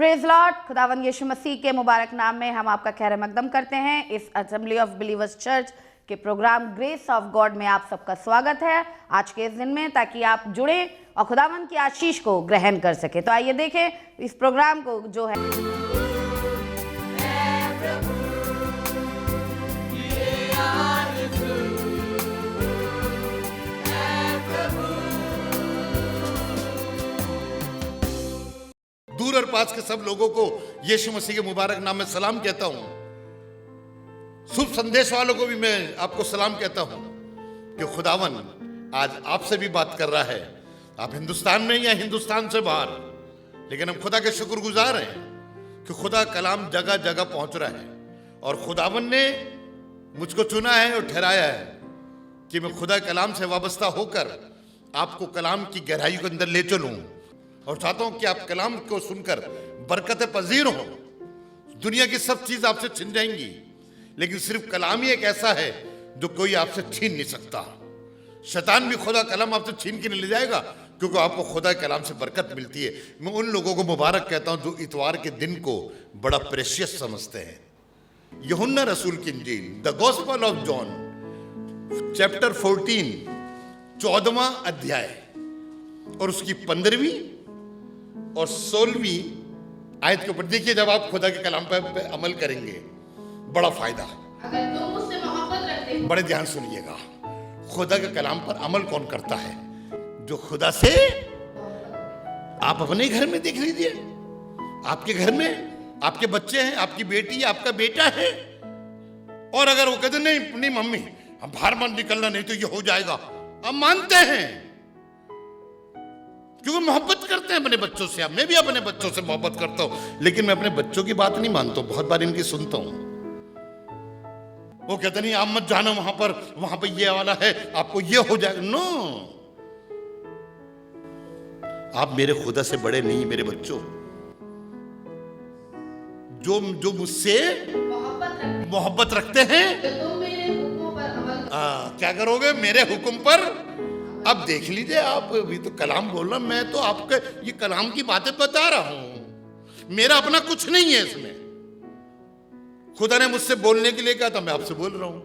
Praise Lord. खुदावंद यीशु मसीह के मुबारक नाम में हम आपका खैर मकदम करते हैं। इस असेंबली ऑफ बिलीवर्स चर्च के प्रोग्राम ग्रेस ऑफ गॉड में आप सबका स्वागत है आज के इस दिन में, ताकि आप जुड़े और खुदावंद की आशीष को ग्रहण कर सके। तो आइए देखें इस प्रोग्राम को जो है। दूर और पास के सब लोगों को यीशु मसीह के मुबारक नाम में सलाम कहता हूं। शुभ संदेश वालों को भी मैं आपको सलाम कहता हूं कि खुदावन आज आपसे भी बात कर रहा है। आप हिंदुस्तान में या हिंदुस्तान से बाहर, लेकिन हम खुदा के शुक्रगुजार हैं कि खुदा कलाम जगह जगह पहुंच रहा है और खुदावन ने मुझको चुना है और ठहराया है कि मैं खुदा कलाम से वाबस्ता होकर आपको कलाम की गहराई के अंदर ले चलूं और चाहता हूं कि आप कलाम को सुनकर बरकत पजीर हो। दुनिया की सब चीज आपसे छिन जाएंगी, लेकिन सिर्फ कलाम ही एक ऐसा है जो कोई आपसे छीन नहीं सकता। शैतान भी खुदा कलाम आपसे छीन के नहीं ले जाएगा, क्योंकि आपको खुदा कलाम से बरकत मिलती है। मैं उन लोगों को मुबारक कहता हूं जो इतवार के दिन को बड़ा प्रेशियस समझते हैं। यूहन्ना रसूल की इंजील, the gospel of John chapter 14 14वां अध्याय और उसकी 15वीं और 16वीं आयत के ऊपर देखिए। जब आप खुदा के कलाम पे अमल करेंगे बड़ा फायदा। अगर तुम मुझसे मोहब्बत रखते हो, बड़े ध्यान सुनिएगा। खुदा के कलाम पर अमल कौन करता है? जो खुदा से, आप अपने घर में देख लीजिए, आपके घर में आपके बच्चे हैं, आपकी बेटी, आपका बेटा है, और अगर वो कहते नहीं मम्मी हम बाहर मत निकलना, नहीं तो ये हो जाएगा, आप मानते हैं क्योंकि मोहब्बत करते हैं अपने बच्चों से। मैं भी अपने बच्चों से मोहब्बत करता हूं, लेकिन मैं अपने बच्चों की बात नहीं मानता हूं। बहुत बार इनकी सुनता हूं, वो कहते नहीं आप मत जाना वहां पर ये वाला है, आपको ये हो जाएगा। नो, आप मेरे खुदा से बड़े नहीं मेरे बच्चों। जो मुझसे मोहब्बत रखते हैं, तो तुम मेरे हुक्मों पर अमल क्या करोगे? मेरे हुक्म पर। अब देख लीजिए, आप अभी तो कलाम बोल रहा, मैं तो आपके ये कलाम की बातें बता रहा हूं। मेरा अपना कुछ नहीं है इसमें। खुदा ने मुझसे बोलने के लिए कहा था, मैं आपसे बोल रहा हूं।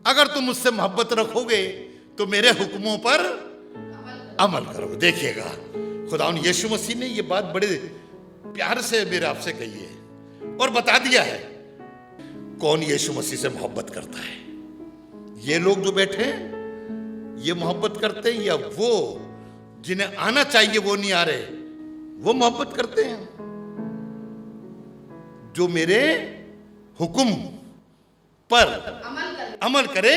अगर तुम मुझसे मोहब्बत रखोगे तो मेरे हुक्मों पर अमल करोगे। देखिएगा, खुदा यीशु मसीह ने ये बात बड़े प्यार से मेरे आपसे कही है और बता दिया है कौन यीशु मसीह से मोहब्बत करता है। ये लोग जो बैठे हैं ये मोहब्बत करते हैं, या वो जिन्हें आना चाहिए वो नहीं आ रहे, वो मोहब्बत करते हैं? जो मेरे हुक्म पर अमल करे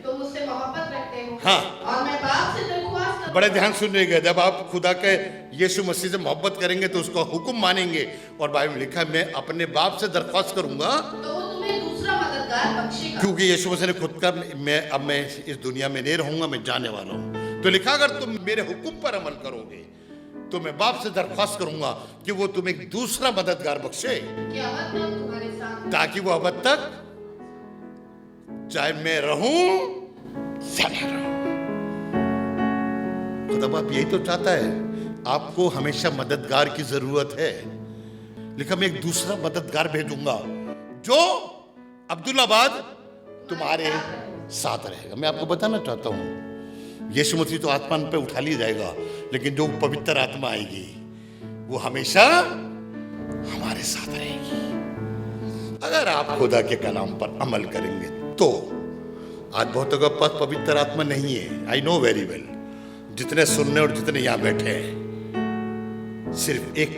तो मुझसे मोहब्बत रखते हो। हाँ, और मैं बाप से दरख्वास्त करूंगा। बड़े ध्यान सुनिएगा। जब आप खुदा के यीशु मसीह से मोहब्बत करेंगे तो उसका हुक्म मानेंगे, और बाइबल में लिखा है मैं अपने बाप से दरख्वास्त करूंगा तो वो तुम्हें दूसरा मददगार बख्शेगा। क्योंकि यीशु मसीह ने खुद का मैं इस दुनिया में नहीं रहूंगा, मैं जाने वाला हूं। तो लिखा अगर तुम मेरे हुक्म पर अमल करोगे तो मैं बाप से दरख्वास्त करूंगा कि वो तुम्हें एक दूसरा मददगार बख्शे, तुम्हारे साथ, ताकि वो अब तक चाहे मैं रहूं या ना रहूं। खुदा बाप यही तो चाहता है। आपको हमेशा मददगार की जरूरत है। लिखा मैं एक दूसरा मददगार भेजूंगा जो अब्दुल्लाबाद तुम्हारे साथ रहेगा। मैं आपको बताना चाहता हूं, यीशु मसीह तो आसमान पे उठा लिया जाएगा, लेकिन जो पवित्र आत्मा आएगी वो हमेशा हमारे साथ रहेगी। अगर आप खुदा के कलाम पर अमल करेंगे तो। आज बहुतों के पास पवित्र आत्मा नहीं है, आई नो वेरी वेल। जितने सुनने और जितने यहां बैठे हैं, सिर्फ एक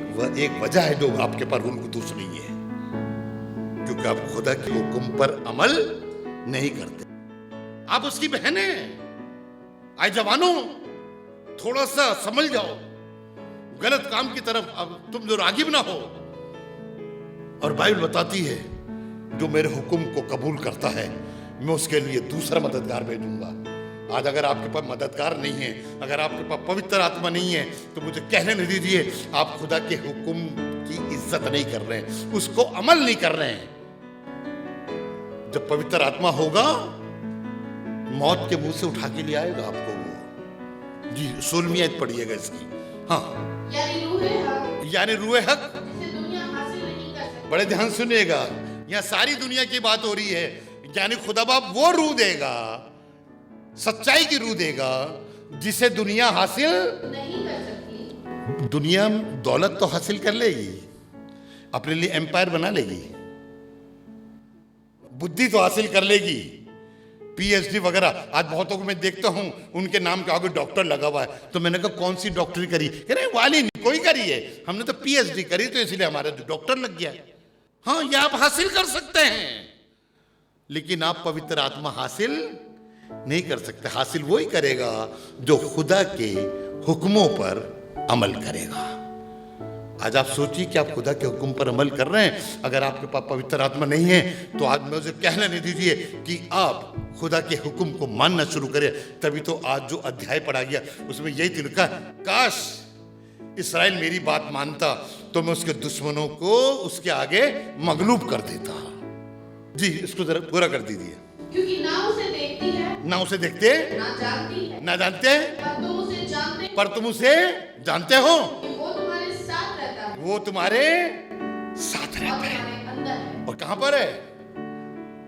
वजह है जो आपके पास उनको दूसरी नहीं है, क्योंकि आप खुदा के हुक्म पर अमल नहीं करते। आप उसकी बहन हैं। आए जवानों, थोड़ा सा समझ जाओ, गलत काम की तरफ अब तुम जो रागिब ना हो। और बाइबल बताती है जो मेरे हुक्म को कबूल करता है मैं उसके लिए दूसरा मददगार भेजूंगा। आज अगर आपके पास मददगार नहीं है, अगर आपके पास पवित्र आत्मा नहीं है, तो मुझे कहने नहीं दीजिए आप खुदा के हुक्म की इज्जत नहीं कर रहे हैं, उसको अमल नहीं कर रहे हैं। जब पवित्र आत्मा होगा, मौत के मुंह से उठा के ले आएगा आपको वो। जी 16वीं आयत पढ़िएगा इसकी। हाँ, यानी रूहे हक यानी रूहे हक बड़े ध्यान सुनिएगा, यहाँ सारी दुनिया की बात हो रही है। यानी खुदा बाप वो रूह देगा, सच्चाई की रूह देगा, जिसे दुनिया हासिल नहीं कर सकती। दुनिया दौलत तो हासिल कर लेगी, अपने लिए एम्पायर बना लेगी, बुद्धि तो हासिल कर लेगी, पीएचडी वगैरह। आज बहुतों को मैं देखता हूं उनके नाम के आगे डॉक्टर लगा हुआ है, तो मैंने कहा कौन सी डॉक्टरी करी? कह रहे वाली नहीं कोई करी है, हमने तो पीएचडी करी तो इसलिए हमारा डॉक्टर लग गया। हाँ, ये आप हासिल कर सकते हैं, लेकिन आप पवित्र आत्मा हासिल नहीं कर सकते। हासिल वही करेगा जो खुदा के हुक्मों पर अमल करेगा। आज आप सोचिए कि आप खुदा के हुक्म पर अमल कर रहे हैं। अगर आपके पास पवित्र आत्मा नहीं है तो आज मुझे कहना नहीं दीजिए कि आप खुदा के हुक्म को मानना शुरू करें। तभी तो आज जो अध्याय पढ़ा गया उसमें यही तो लिखा, काश इस्राएल मेरी बात मानता तो मैं उसके दुश्मनों को उसके आगे मगलूब कर देता। जी, इसको जरा पूरा कर दीजिए। क्योंकि ना उसे देखती है, ना उसे देखते, ना जानती है, ना जानते, पर तुम उसे जानते हो, वो तुम्हारे साथ रहता है, वो तुम्हारे साथ रहता है। अंदर है। और कहां पर है?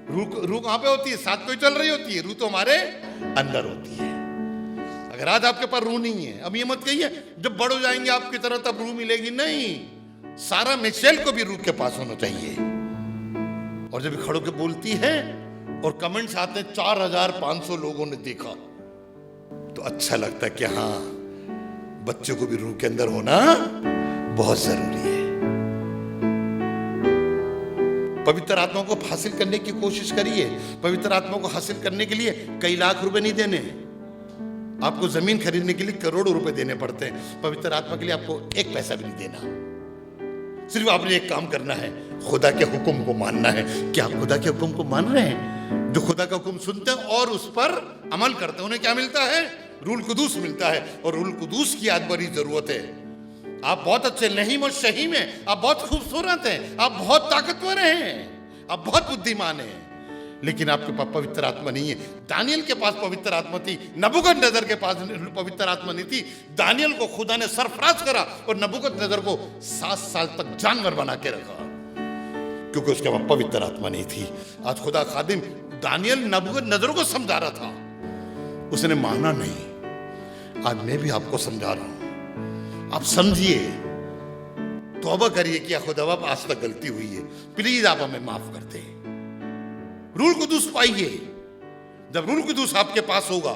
रूह कहां पे होती है? साथ कोई चल रही होती है, रूह तो हमारे अंदर होती है। अगर आज आपके पास रूह नहीं है, अब ये मत कहिए जब बड़ हो जाएंगे आपकी तरह तब रूह मिलेगी। नहीं, सारा मिशेल को भी रूह के पास होना चाहिए। और जब खड़ो के बोलती है और कमेंट्स आते हैं 4500 लोगों ने देखा, तो अच्छा लगता है कि हाँ, बच्चों को भी रूह के अंदर होना बहुत जरूरी है। पवित्र आत्मा को हासिल करने की कोशिश करिए। पवित्र आत्मा को हासिल करने के लिए कई लाख रुपए नहीं देने, आपको जमीन खरीदने के लिए करोड़ों रुपए देने पड़ते हैं। पवित्र आत्मा के लिए आपको एक पैसा भी नहीं देना। सिर्फ आपने एक काम करना है, खुदा के हुक्म को मानना है। क्या आप खुदा के हुक्म को मान रहे हैं? जो खुदा का हुक्म सुनते हैं और उस पर अमल करते हैं, उन्हें क्या मिलता है? रूल कुदूस मिलता है। और रूल कुदूस की आज बड़ी जरूरत है। आप बहुत अच्छे नहीं और सही में आप बहुत खूबसूरत हैं, आप बहुत ताकतवर हैं, आप बहुत बुद्धिमान हैं, लेकिन आपके पास पवित्र आत्मा नहीं है। दानियल के पास पवित्र आत्मा थी, नबूकदनेस्सर के पास पवित्र आत्मा नहीं थी। दानियल को खुदा ने सरफराज करा और नबूकदनेस्सर को 7 साल तक जानवर बना के रखा, क्योंकि उसके पास पवित्र आत्मा नहीं थी। आज खुदा खादिम दानियल नबूकदनेस्सर को समझा रहा था, उसने माना नहीं। आज मैं भी आपको समझा रहा हूं, आप समझिए, तौबा करिए कि खुदा बाप आज तक गलती हुई है, प्लीज आप हमें माफ कर दें। रूल कुदूस पाइए। जब रूल कुदूस आपके पास होगा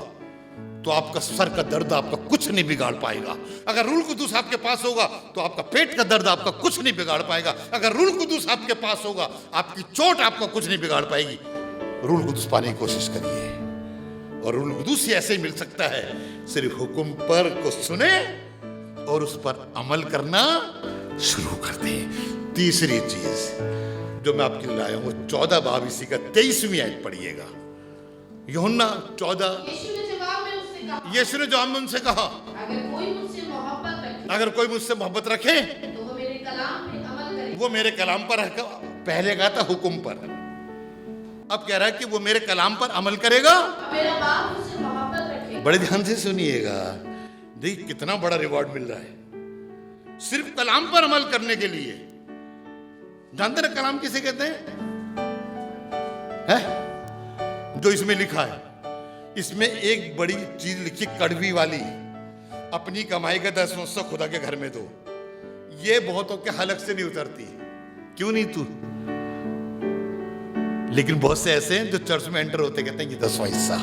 तो आपका सर का दर्द आपका कुछ नहीं बिगाड़ पाएगा। अगर रूल कुदूस आपके पास होगा तो आपका पेट का दर्द आपका कुछ नहीं बिगाड़ पाएगा। अगर रूल कुदूस आपके पास होगा आपकी चोट आपका कुछ नहीं बिगाड़ पाएगी। रूल कुदूस पाने की कोशिश करिए, और रूल कुदूस ही ऐसे ही मिल सकता है, सिर्फ हुक्म पर को सुने और उस पर अमल करना शुरू कर दे। तीसरी चीज जो मैं आपके लिए लाया हूं, 14 बाब इसी का 23वीं आयत पढ़िएगा। यूहन्ना 14। यीशु ने जवाब में उनसे कहा, अगर कोई मुझसे मोहब्बत रखे तो वो मेरे कलाम पे अमल करे। वो मेरे कलाम पर, पहले कहा था हुक्म पर, अब कह रहा है कि वो मेरे कलाम पर अमल करेगा, मेरा बाप मुझसे मोहब्बत रखेगा। बड़े ध्यान से सुनिएगा, देखिए कितना बड़ा रिवॉर्ड मिल रहा है सिर्फ कलाम पर अमल करने के लिए। जानते ना कलाम किसे कहते हैं? जो इसमें लिखा है, इसमें एक बड़ी चीज लिखी, कड़वी वाली, अपनी कमाई का 10 हिस्सा खुदा के घर में दो। ये बहुतों के हलक से नहीं उतरती। क्यों नहीं तू? लेकिन बहुत से ऐसे हैं जो चर्च में एंटर होते कहते हैं कि 10वां हिस्सा,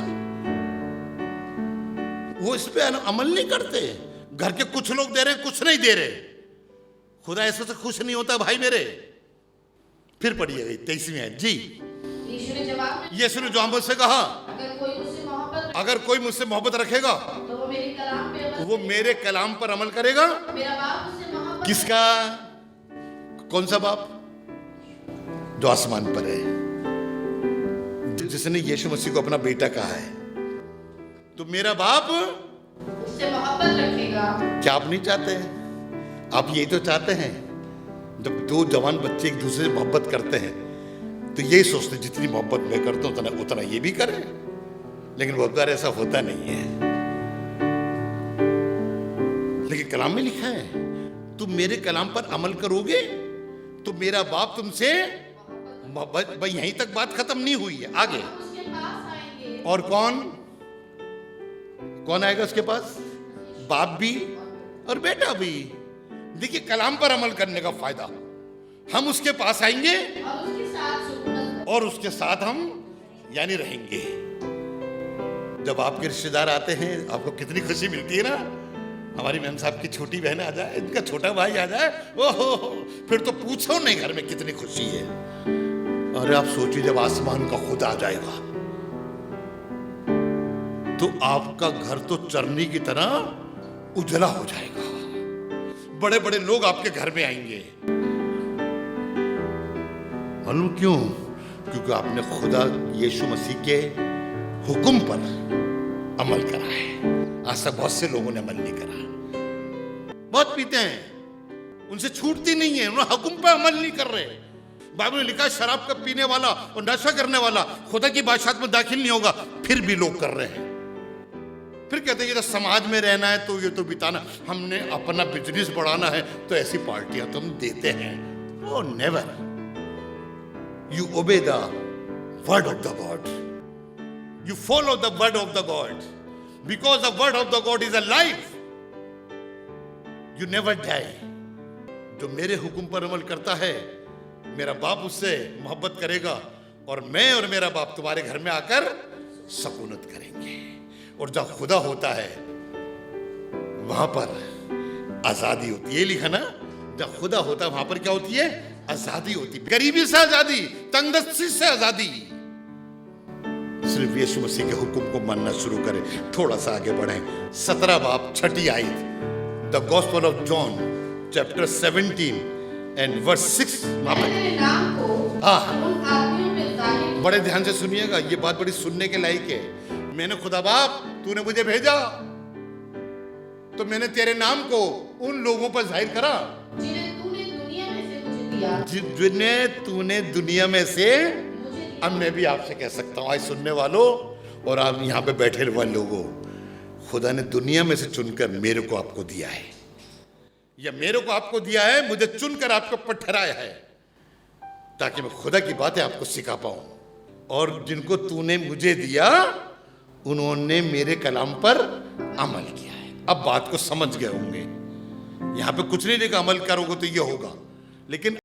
वो इस पे अमल नहीं करते। घर के कुछ लोग दे रहे, कुछ नहीं दे रहे। खुदा ऐसे से खुश नहीं होता भाई मेरे। फिर पढ़िएगा 23वीं आयत जी। यीशु ने जवाब से कहा, अगर कोई मुझसे मोहब्बत रखेगा तो वो मेरे कलाम पर अमल करेगा। मेरा बाप उससे मोहब्बत। किसका? कौन सा बाप? जो आसमान पर है, जिसने यीशु मसीह को अपना बेटा कहा है। तो मेरा बाप उससे मोहब्बत रखेगा। क्या आप नहीं चाहते हैं? आप यही तो चाहते हैं। जब दो जवान बच्चे एक दूसरे से मोहब्बत करते हैं तो यही सोचते हैं जितनी मोहब्बत मैं करता हूं उतना ये भी करे। लेकिन बहुत बार ऐसा होता नहीं है। लेकिन कलाम में लिखा है, तुम मेरे कलाम पर अमल करोगे तो मेरा बाप तुमसे मोहब्बत, भाई यहीं तक बात खत्म नहीं हुई है, आगे। और कौन कौन आएगा उसके पास? बाप भी और बेटा भी। देखिए कलाम पर अमल करने का फायदा, हम उसके पास आएंगे और उसके साथ हम यानी रहेंगे। जब आपके रिश्तेदार आते हैं आपको कितनी खुशी मिलती है ना। हमारी मैम साहब की छोटी बहन आ जाए, इनका छोटा भाई आ जाए, ओहो, फिर तो पूछो नहीं घर में कितनी खुशी है। अरे आप सोचिए जब आसमान का खुदा आ जाएगा तो आपका घर तो चरनी की तरह उजला हो जाएगा। बड़े बड़े लोग आपके घर में आएंगे। मालूम क्यों? क्योंकि आपने खुदा यीशु मसीह के हुक्म पर अमल करा है। आज तक बहुत से लोगों ने अमल नहीं करा। बहुत पीते हैं, उनसे छूटती नहीं है, उन्होंने हुक्म पर अमल नहीं कर रहे। बाइबल में लिखा है शराब का पीने वाला और नशा करने वाला खुदा की बादशाहत में दाखिल नहीं होगा। फिर भी लोग कर रहे हैं। फिर कहते हैं ये तो समाज में रहना है तो ये तो बिताना, हमने अपना बिजनेस बढ़ाना है तो ऐसी पार्टियां तो हम देते हैं। Oh never, you obey the word of the god, you follow the word of the god, because the word of the god is a life, you never die. जो मेरे हुक्म पर अमल करता है मेरा बाप उससे मोहब्बत करेगा और मैं और मेरा बाप तुम्हारे घर में आकर सकूनत करेंगे। और जब खुदा होता है वहां पर आजादी होती है। ये लिखा ना, जब खुदा होता है वहां पर क्या होती है? आजादी होती है। गरीबी से आजादी, तंगदस्ती से आजादी। सिर्फ यीशु मसीह के हुक्म को मानना शुरू करें। थोड़ा सा आगे बढ़ें। 17 बाब 6 आयत, the gospel of John chapter 17 and verse 6। हाँ, बड़े ध्यान से सुनिएगा, ये बात बड़ी सुनने के लायक है। मैंने खुदा बाप, तूने मुझे भेजा तो मैंने तेरे नाम को उन लोगों पर जाहिर करा जिन्हें तूने दुनिया में से। अब मैं भी आपसे कह सकता हूं, आज सुनने वालों और आप यहां पे बैठे हुए लोगों, खुदा ने दुनिया में से चुनकर मेरे को आपको दिया है, या मेरे को आपको दिया है, मुझे चुनकर आपको पर ठहराया है ताकि मैं खुदा की बातें आपको सिखा पाऊं। और जिनको तूने मुझे दिया उन्होंने मेरे कलाम पर अमल किया है। अब बात को समझ गए होंगे। यहां पे कुछ नहीं लिखा अमल करोगे तो ये होगा, लेकिन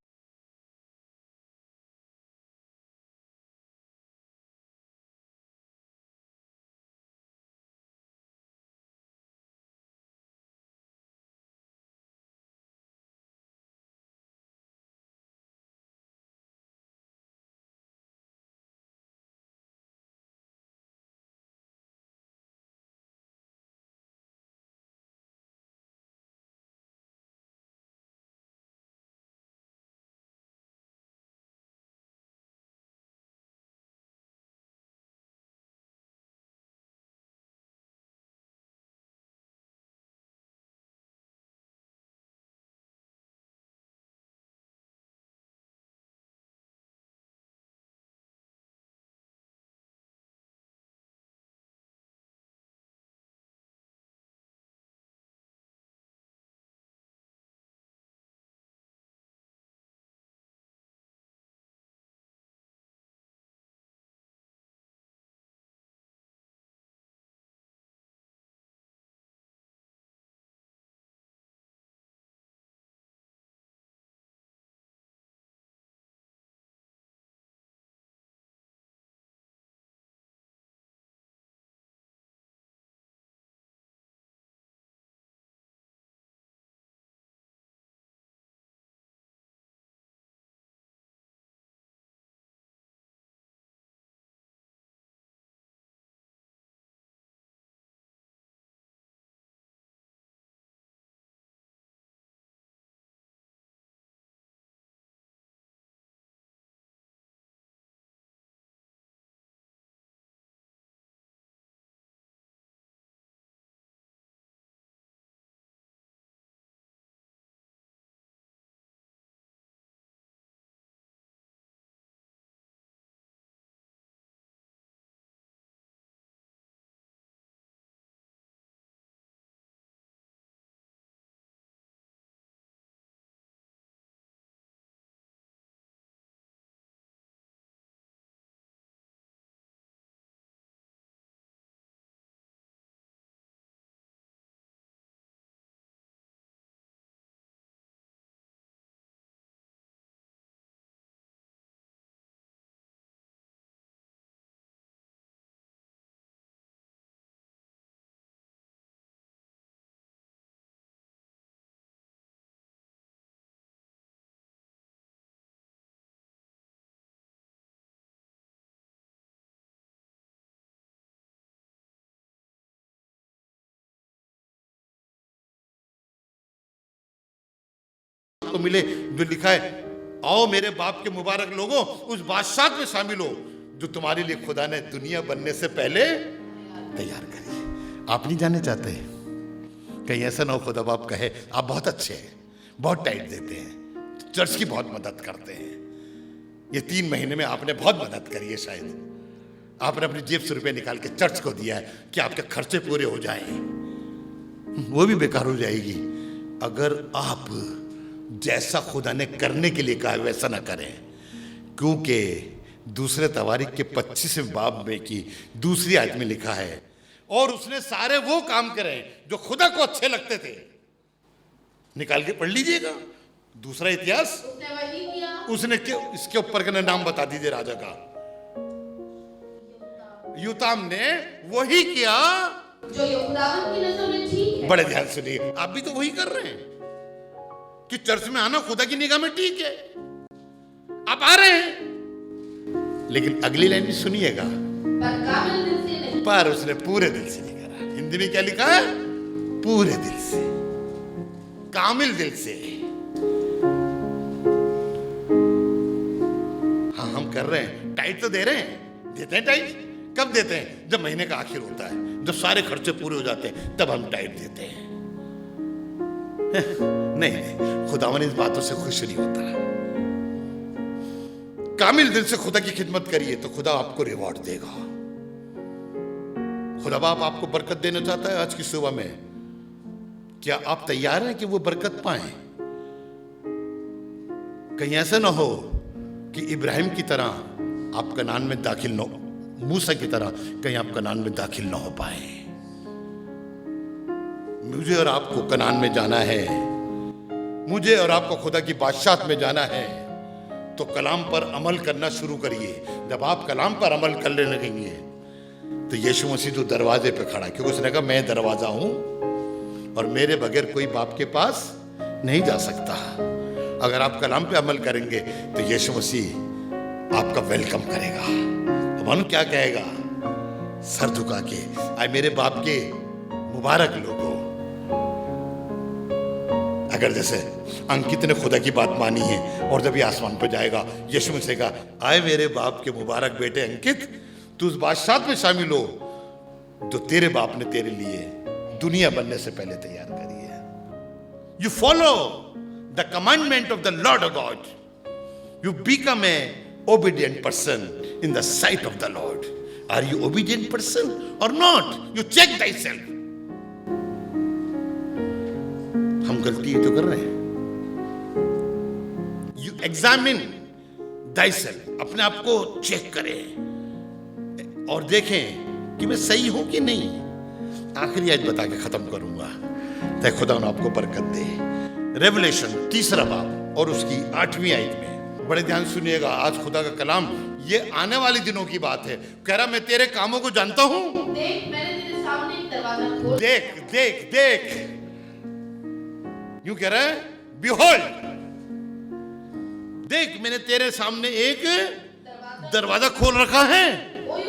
आपको मिले जो लिखा है, आओ मेरे बाप के मुबारक लोगों उस बादशाह में शामिल हो जो तुम्हारे लिए खुदा ने दुनिया बनने से पहले तैयार करी। आप नहीं जाने चाहते? कहीं ऐसा ना हो खुदा बाप कहे आप बहुत अच्छे हैं, बहुत टाइट देते हैं, चर्च की बहुत मदद करते हैं, ये 3 महीने में आपने बहुत मदद करी है, शायद आपने अपनी जेब से रुपए निकाल के चर्च को दिया है कि आपके खर्चे पूरे हो जाएं, वो भी बेकार हो जाएगी अगर आप जैसा खुदा ने करने के लिए कहा है वैसा ना करें। क्योंकि दूसरे तवारीख के 25वें बाब में की दूसरी आयत में लिखा है, और उसने सारे वो काम करे जो खुदा को अच्छे लगते थे। निकाल के पढ़ लीजिएगा दूसरा इतिहास। उसने इसके ऊपर का नाम बता दीजिए राजा का। योताम ने वही किया जो खुदावंद की नजर में ठीक है। बड़े ध्यान सुनिए, आप भी तो वही कर रहे हैं कि चर्च में आना खुदा की निगाह में ठीक है, आप आ रहे हैं, लेकिन अगली लाइन भी सुनिएगा, पर कामिल दिल से नहीं। पर उसने पूरे दिल से नहीं करा। हिंदी में क्या लिखा है? पूरे दिल से, कामिल दिल से। हाँ हम कर रहे हैं, टाइट तो दे रहे हैं, देते हैं टाइट। कब देते हैं? जब महीने का आखिर होता है, जब सारे खर्चे पूरे हो जाते हैं, तब हम टाइट देते हैं। नहीं, खुदावन इस बातों से खुश नहीं होता। कामिल दिल से खुदा की खिदमत करिए तो खुदा आपको रिवॉर्ड देगा। खुदा बाप आपको बरकत देना चाहता है आज की सुबह में। क्या आप तैयार हैं कि वो बरकत पाएं? कहीं ऐसा ना हो कि इब्राहिम की तरह आप कनान में दाखिल न हो, मूसा की तरह कहीं आप कनान में दाखिल ना हो पाए। मुझे और आपको कनान में जाना है, मुझे और आपको खुदा की बादशाहत में जाना है, तो कलाम पर अमल करना शुरू करिए। जब आप कलाम पर अमल करने लगेंगे तो यीशु मसीह तो दरवाजे पे खड़ा, क्योंकि उसने कहा मैं दरवाजा हूं और मेरे बगैर कोई बाप के पास नहीं जा सकता। अगर आप कलाम पे अमल करेंगे तो यीशु मसीह आपका वेलकम करेगा। तो मानो क्या कहेगा? सर झुका के, आए मेरे बाप के मुबारक लोगों। अगर जैसे अंकित ने खुदा की बात मानी है और जब ये आसमान पर जाएगा, यीशु मसीह कहा, आए मेरे बाप के मुबारक बेटे अंकित, तू उस बादशाह में शामिल हो जो तेरे बाप ने तेरे लिए दुनिया बनने से पहले तैयार करी है। You follow the commandment of the Lord God, you become a obedient person in the sight of the Lord. Are you obedient person or not? You check thyself. हम गलती तो कर रहे हैं। You examine thyself. अपने आप को check करें और देखें कि मैं सही हूं कि नहीं। आखिरी आयत बता के खत्म करूंगा ताकि खुदा आपको बरकत दे। रेवलेशन 3 बाब और उसकी 8वीं आयत में बड़े ध्यान सुनिएगा। आज खुदा का कलाम ये आने वाले दिनों की बात है। कह रहा मैं तेरे कामों को जानता हूं। देख मैंने तेरे सामने एक दरवाजा खोल। देख देख देख, यूं कह रहा है, बिहोल्ड, देख मैंने तेरे सामने एक दरवाजा खोल रखा है, कोई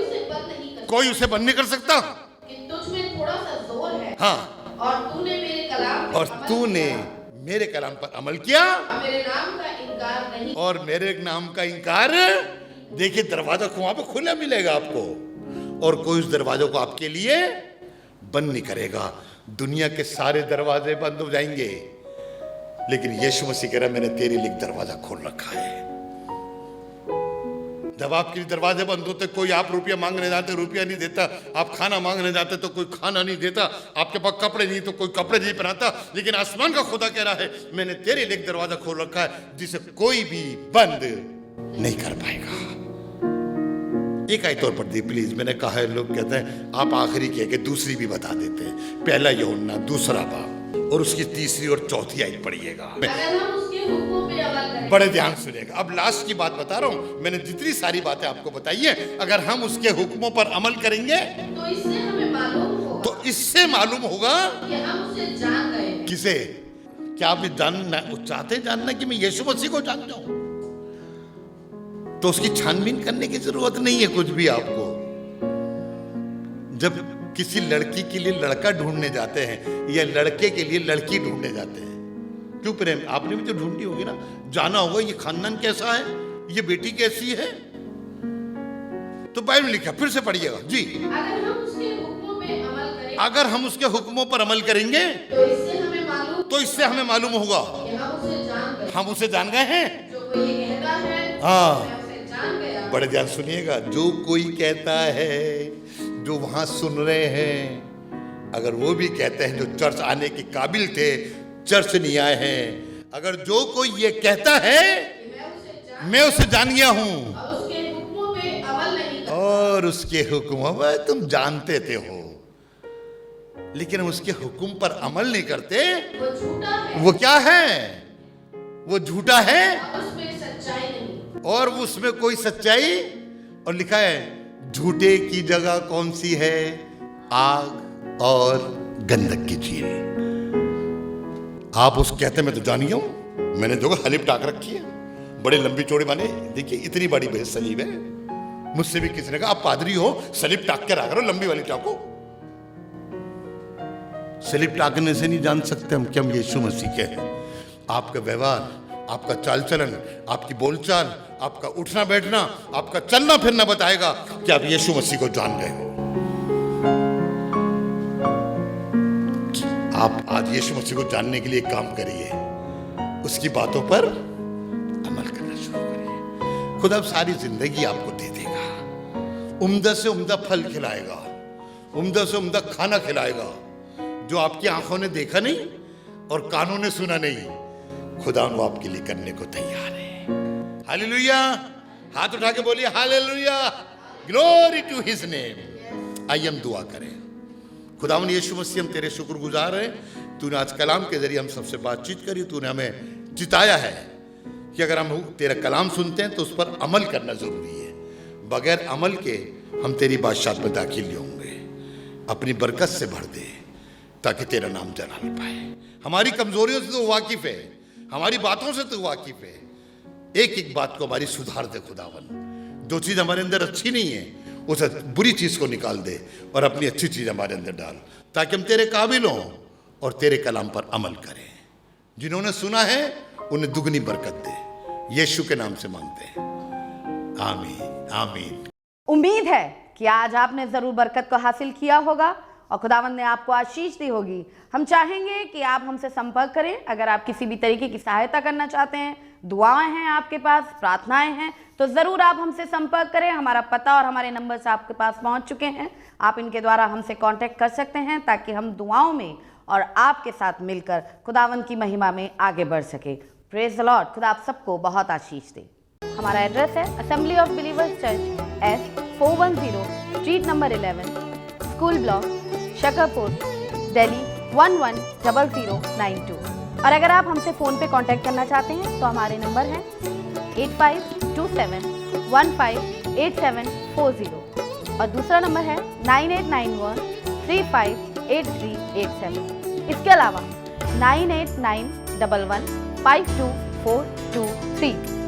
उसे बंद नहीं कर सकता। कि तुझ में थोड़ा सा जोर है। हाँ, और तूने मेरे कलाम पे और तूने मेरे कलाम पर अमल किया मेरे नाम का इनकार नहीं। और मेरे नाम का इनकार। देखिए दरवाजा वहां पे खुला मिलेगा आपको, और कोई उस दरवाजों को आपके लिए बंद नहीं करेगा। दुनिया के सारे दरवाजे बंद हो जाएंगे, लेकिन यीशु मसीह कह रहा मैंने तेरे लिए दरवाजा खोल रखा है। जब आपके लिए दरवाजे बंद होते, कोई आप रुपया मांगने जाते रुपया नहीं देता, आप खाना मांगने जाते तो कोई खाना नहीं देता, आपके पास कपड़े नहीं तो कोई कपड़े नहीं पहनाता, लेकिन आसमान का खुदा कह रहा है मैंने तेरे लिए दरवाजा खोल रखा है जिसे कोई भी बंद नहीं कर पाएगा। एक आयत और पढ़ दी प्लीज। मैंने कहा है, लोग कहते हैं आप आखिरी कह के दूसरी भी बता देते हैं। 1 यूहन्ना 2 बाब और उसकी 3री और 4थी आयत पढ़िएगा। अगर हम उसके हुक्मों पे अमल करें। बड़े ध्यान सुनिएगा। अब लास्ट की बात बता रहा हूं। मैंने जितनी सारी बातें आपको बताई है, अगर हम उसके हुक्मों पर अमल करेंगे तो इससे हमें मालूम होगा, तो इससे मालूम होगा कि हम उसे जान गए। किसे? क्या आप जानना चाहते जानना कि मैं यीशु मसीह को जान जाऊं? तो उसकी छानबीन करने की जरूरत नहीं है कुछ भी आपको। जब किसी लड़की के लिए लड़का ढूंढने जाते हैं या लड़के के लिए लड़की ढूंढने जाते हैं, क्यों प्रेम? आपने भी तो ढूंढी होगी ना, जाना होगा ये खानदान कैसा है, ये बेटी कैसी है। तो बाइबल लिखा, फिर से पढ़िएगा जी। अगर हम उसके हुक्मों पे अमल करें, अगर हम उसके हुक्मों पर अमल करेंगे तो इससे हमें मालूम होगा कि हम उसे जान गए हैं। जो कोई ये कहता है हाँ। मैं उसे जान गया। बड़े ध्यान सुनिएगा, जो कोई कहता है, जो वहां सुन रहे हैं, अगर वो भी कहते हैं जो चर्च आने के काबिल थे, चर्च नहीं आए हैं, अगर जो कोई ये कहता है मैं उसे जान गया हूं और उसके हुक्मों पे अमल नहीं करता, और उसके हुक्मों में तुम जानते थे हो, लेकिन उसके हुक्म पर अमल नहीं करते, वो झूठा है। वो क्या है? वो झूठा है और उसमें सच्चाई नहीं। और उसमें कोई सच्चाई। और लिखा है झूठे की जगह कौन सी है? आग और गंधक की झील। आप उस कहते मैं तो जान गया हूं, मैंने देखो हलीब टाक रखी है, बड़े लंबी चौड़ी बने, देखिए इतनी बड़ी भैंस सलीब है। मुझसे भी किसी ने कहा आप पादरी हो, सलीब टाक के रखा करो, लंबी वाली टाको। सलीब टाकने से नहीं जान सकते हम कि हम यीशु मसीह के हैं। आपका व्यवहार, आपका चाल चलन, आपकी बोलचाल, आपका उठना बैठना, आपका चलना फिरना बताएगा कि आप यीशु मसीह को जान गए हो। आप आज यीशु मसीह को जानने के लिए एक काम करिए, उसकी बातों पर अमल करना शुरू करिए। खुदा सारी जिंदगी आपको दे देगा, उम्दा से उम्दा फल खिलाएगा, उम्दा से उम्दा खाना खिलाएगा, जो आपकी आंखों ने देखा नहीं और कानों ने सुना नहीं, खुदा वो आपके लिए करने को तैयार है। हालेलुया! हाथ उठा के बोलिए hallelujah, glory to his name. आइए हम दुआ करें। खुदावन यीशु मसीह, हम तेरे शुक्रगुजार हैं, तूने आज कलाम के जरिए हम सबसे बातचीत करी, तूने हमें चिताया है कि अगर हम तेरा कलाम सुनते हैं तो उस पर अमल करना जरूरी है। बगैर अमल के हम तेरी बादशाहत में दाखिल नहीं होंगे। अपनी बरकत से भर दे ताकि तेरा नाम जलाल पाए। हमारी कमजोरियों से तो वाकिफ है, हमारी बातों से तो वाकिफ है, एक एक बात को हमारी सुधार दे खुदावन। जो चीज हमारे अंदर अच्छी नहीं है उस बुरी चीज को निकाल दे और अपनी अच्छी चीज हमारे अंदर डाल, ताकि हम तेरे काबिल हों और तेरे कलाम पर अमल करें। जिन्होंने सुना है उन्हें दुगनी बरकत दे, यीशु के नाम से मांगते हैं, आमीन आमीन। उम्मीद है कि आज आपने जरूर बरकत को हासिल किया होगा और खुदावंद ने आपको आशीष दी होगी। हम चाहेंगे कि आप हमसे संपर्क करें। अगर आप किसी भी तरीके की सहायता करना चाहते हैं, दुआएं हैं आपके पास, प्रार्थनाएं हैं, तो ज़रूर आप हमसे संपर्क करें। हमारा पता और हमारे नंबर्स आपके पास पहुंच चुके हैं। आप इनके द्वारा हमसे कांटेक्ट कर सकते हैं ताकि हम दुआओं में और आपके साथ मिलकर खुदावंद की महिमा में आगे बढ़ सके। Praise the Lord. खुदा आप सबको बहुत आशीष दे। हमारा एड्रेस है assembly of believers church, S410 street number 11, school block, Shakarpur, Delhi 110092। और अगर आप हमसे फ़ोन पे कांटेक्ट करना चाहते हैं तो हमारे नंबर हैं 8527158740 और दूसरा नंबर है 9891358387। इसके अलावा 9891152423।